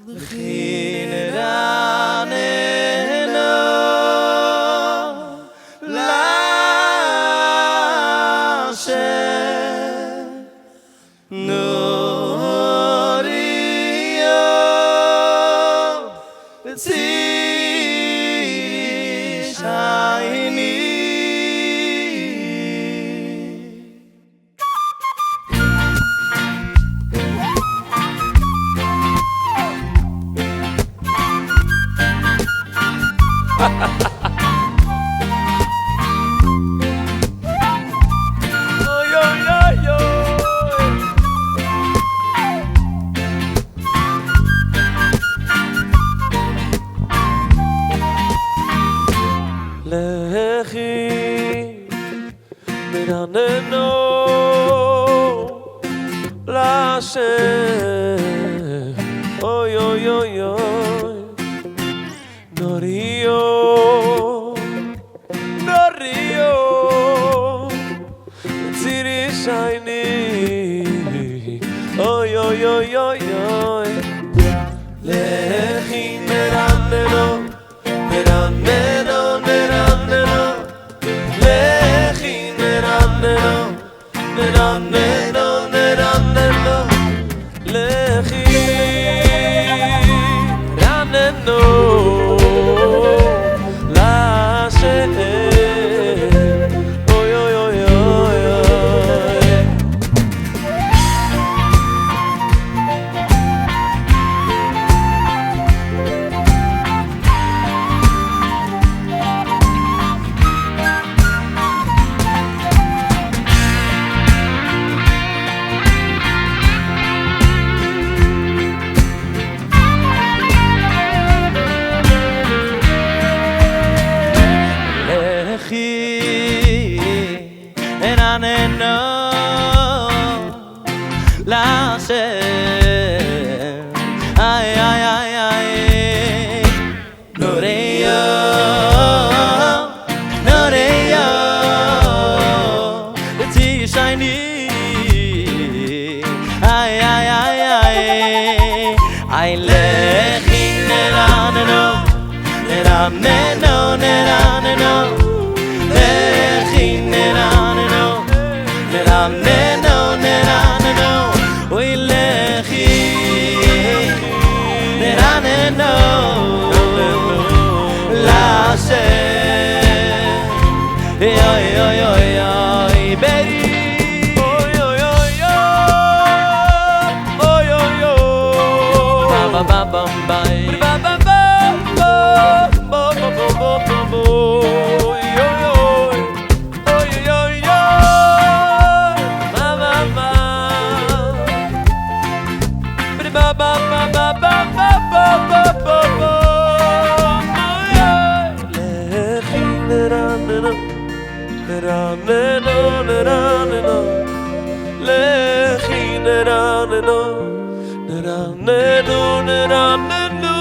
לכי נרננו להשם נוריו צירי שייני לכי נרננו להשם אוי אוי אוי אוי נוריו נוריו צירי שייני אוי אוי אוי אוי אוי לכי נרננו נרננו לכי נרננו נרננו נרננו לכי נרננו להשם אוי אוי אוי אוי נרננו להשם איי איי איי איי נוריו נוריו צירי שייני איי איי איי איי איי לכי נרננו נרננו נרננו לכי נרננו נרננו נרננו אוי לכי נרננו להשם אוי אוי אוי אוי ברי אוי אוי אוי אוי אוי אוי ba ba ba ba ba ba ba ba ba לכי נרננו נרננו נרננו לכי נרננו נרננו נרננו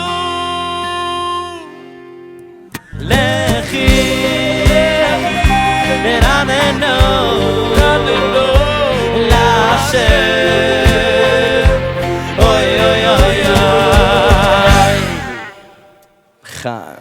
לכי נרננו נרננו להשם אוי אוי אוי אוי חי